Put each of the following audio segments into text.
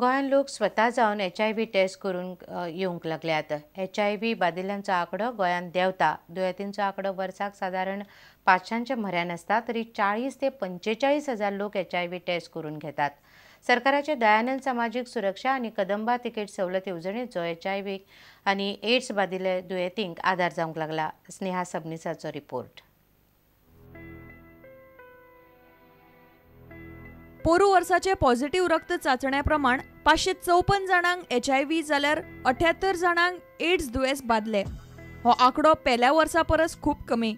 गोंयान लोक स्वता जावन HIV टेस्ट करून येवंक लागल्यात। HIV बादिल्यांचो आंकडो गोंयान देंवता। दुयेंतींचो आंकडो वर्साक सादारण 500च्या म्हऱ्यान आसता, तरी 40 ते 45 हजार लोक HIV टेस्ट करून घेतात। सरकाराचे दयानंद सामाजीक सुरक्षा आनी कदंबा तिकेट सवलत येवजणेचो HIV आनी एड्स बादिल्ले दुयेंतींक आदार जावंक लागला। स्नेहा सबनीसाचो रिपोर्ट। पोरू वर्साचे पॉझिटिव्ह रक्त चाचण्या प्रमाण 554 जाणांक HIV जाल्यार 78 जाणांक एड्स दुयेंस बादले। हो आंकडो पेल्या वर्सा परस खूब कमी।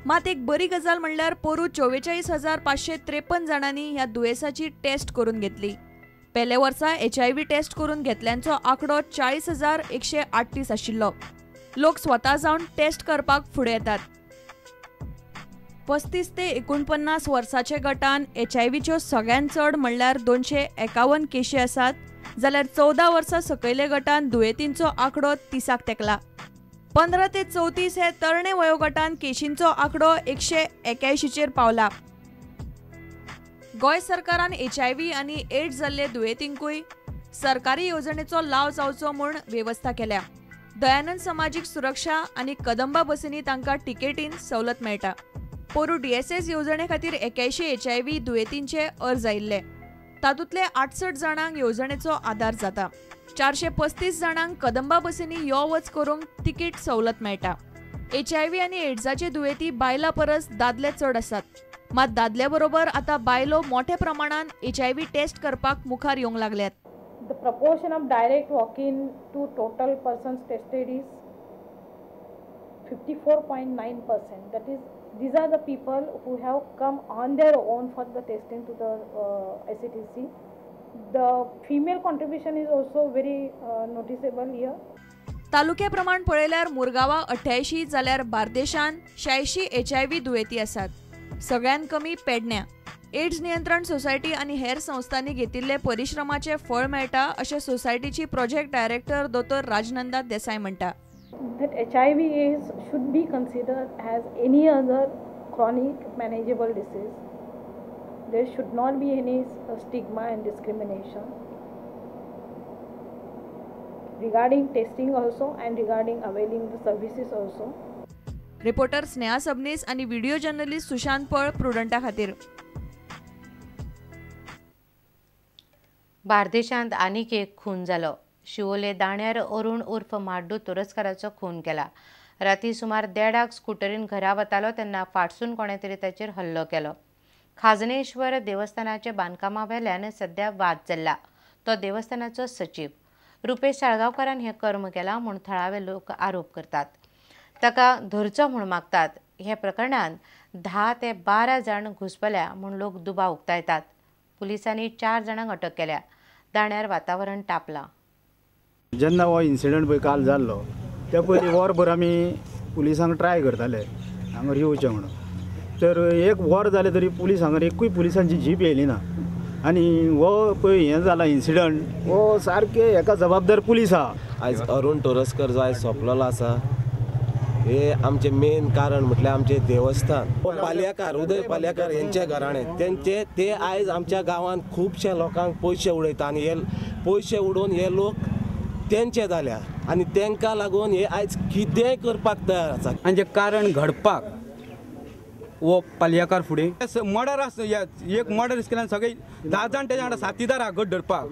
मात एक बरी गजाल म्हणल्यार पोरू 44,553 जाणांनी ह्या दुयेंसाची टेस्ट करून घेतली। पेल्या वर्सा HIV टेस्ट करून घेतल्यांचो आंकडो 40,138 आशिल्लो। लोक स्वता जावन टेस्ट करपाक फुडें येतात। 35 ते 49 वर्साचे गटान HIVच्यो सगळ्यांत चड म्हणल्यार 251 केशी आसात, जाल्यार 14 वर्सां सकयले गटान दुयेंतींचो आंकडो 30क तेंकला। 15 ते 34 हे तरणे वयोगटान केशींचो आंकडो 181चेर पावला। गोंय सरकारान HIV आनी एड्स जाल्ले दुयेंतींकूय सरकारी येवजणेचो लाव जावचो म्हूण वेवस्था केल्या। दयानंद सामाजीक सुरक्षा आनी कदंबा बसींनी तांकां टिकेटीन सवलत मेळटा। पोरू DSS येवजणे खातीर 81 HIV दुयेंतींचे अर्ज आयिल्ले, तातूंतले 68 जाणांक येवजणेचो आदार जाता। 435 जाणांक कदंबा बसींनी यो वच करूंक तिकीट सवलत मेळटा। HIV आनी एड्साचे दुयेंती बायलां परस दादले चड आसात, मात दादल्या बरोबर आतां बायलो मोठ्या प्रमाणान HIV टेस्ट करपाक मुखार येवंक लागल्यात। The proportion of direct walk-in to total persons tested is 54.9%. That is, these are the people who have come on their own for the testing to the ICTC. The female contribution is also very noticeable here. तालुक्या प्रमाण पळयल्यार मुरगांवां 88 जाल्यार बार्देशान 86 HIV दुयेंती आसात। सगळ्यांत कमी पेडण्यां। AIDS नियंत्रण सोसायटी आनी हेर संस्थांनी घेतिल्ले परिश्रमाचे फळ मेळटा अशें सोसायटीची प्रोजेक्ट डायरेक्टर दोतोर राजनंदा देसाई म्हणटा। That HIV is should be considered as any other chronic manageable disease. There should not be any stigma and discrimination regarding testing also and regarding availing the services also. Reporter Sneha Sabnis आनी video journalist Sushant पळ प्रुडंटा खातीर। बार्देशांत आनीक एक खून जालो। शिवोले दाण्यार अरुण उर्फ माड्डू तुरस्काराचो खून केला। राती सुमार 1:30 स्कुटरीन घरा वतालो तेन्ना फाटसून कोणे तरी ताचेर हल्लो केलो। खाजनेश्वर देवस्थानाचे बांदकामा वेल्यान सध्या वाद चल्ला। तो देवस्थानाचो सचिव रुपेश साळगांवकारान हें कर्म केलां म्हूण थळावे लोक आरोप करतात। ताका धरचो म्हूण मागतात। हे प्रकरणांत 10 ते 12 जाण घुसपल्या म्हूण लोक दुबाव उक्तायतात। पुलिसांनी 4 जाणांक अटक केल्या। दाण्यार वातावरण तापलां। जेन्ना हो इन्सिडंट पळय काल जाल्लो त्या पयलीं वरभर आमी पुलिसांक ट्राय करताले हांगर येवचें म्हणून, तर एक वर जालें तरी पुलीस हांगर एकूय पुलिसांची जीप येयली ना। आनी हो पळय हें जाला इन्सिडंट हो सारके हेका जबाबदार पुलीस आहा। आयज अरुण तुरस्कर जो आयज सोंपलेलो आसा हे आमचे मेन कारण म्हटल्यार आमचे देवस्थान पालयेकार उदय पालयेकार यांचे घराणे ते आयज आमच्या गांवांत खुबशे लोकांक पयशे उडयता आनी हे पयशे उडोवन हे लोक तेंचे जाल्या आनी तांकां लागून हे आयज कितेंय करपाक तयार आसा। आनी जे कारण घडपाक वो पालयेकार फुडें मर्डर एक मर्डर केल्यान सगळे 10 जाण तेच्या वांगडा साथीदार आहा घट धरपाक।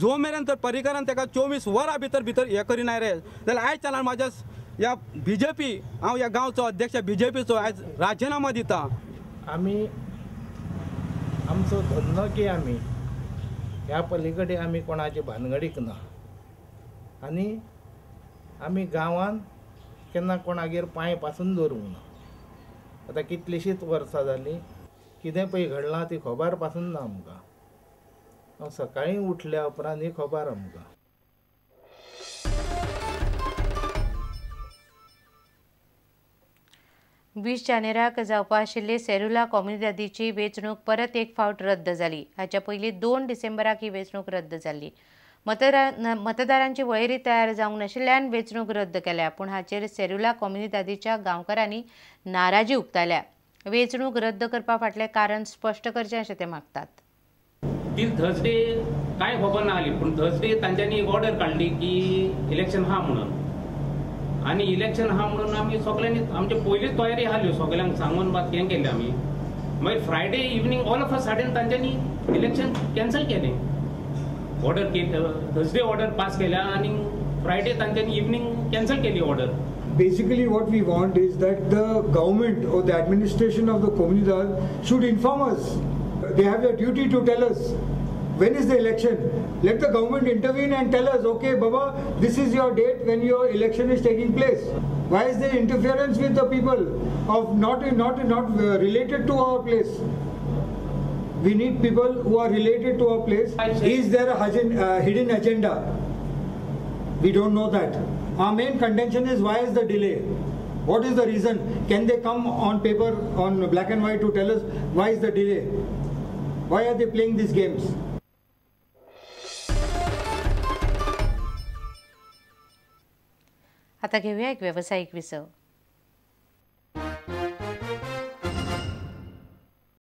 जो मेरेन तर परिकारान ताका 24 वरां भितर हें करिनाय रे जाल्यार आयज चलान म्हाज्या या BJP हांव ह्या गांवचो अध्यक्ष BJPचो आयज राजिनामा दिता। आमी आमचो धंदो की आमी ह्या पलीकडे आमी कोणाचे भानगडीक ना आनी आमी गांवांत केन्ना कोणागेर पांय पासून दवरूंक ना। आतां कितलींशींच वर्सां जालीं कितें पळय घडलां ती खबर पासून ना आमकां। हांव सकाळीं उठल्या उपरांत ही खबर आमकां। 20 जानेराक जावपा आशिल्ली सेरुला कॉम्युनिदादीची वेंचणूक परत एक फावट रद्द जाली। हाच्या पयलीं 2 डिसेंबराक ही वेंचणूक रद्द जाल्ली। मतदारांची वळेरी तयार जावंक नाशिल्ल्यान वेंचणूक रद्द केल्या, पूण हाचेर सेरुला कॉम्युनिदादीच्या गांवकारांनी नाराजी उक्तायल्या। वेंचणूक रद्द करपा फाटलें कारण स्पश्ट करचें अशें ते मागतात। ती थर्सडे काय खबर ना आली, पण थर्सडे तांच्यांनी एक ऑर्डर काढली की इलेक्शन हा म्हणून, आणि इलेक्शन हा म्हणून आम्ही सगळ्यांनी आमची पहिलीच तयारी आली, सगळ्यांक सांगून बात हें केलें आमी. मागीर Friday evening all of a sudden तांच्यांनी इलेक्शन कॅन्सल केलें. ऑर्डर थर्सडे ऑर्डर पास केल्या आणि फ्रायडे तांच्यांनी इवनिंग कॅन्सल केली order. Basically what we want is that the government or the administration of the Comunidad should inform us. They have a duty to tell us when is the election. Let the government intervene and tell us, okay Baba, this is your date when your election is taking place. Why is there interference with the people of not related to our place? We need people who are related to our place. Is there a hidden agenda? We don't know that. Our main contention is, why is the delay? What is the reason? Can they come on paper, on black and white, to tell us why is the delay? Why are they playing these games? आता घेऊया एक व्यावसायिक विसव.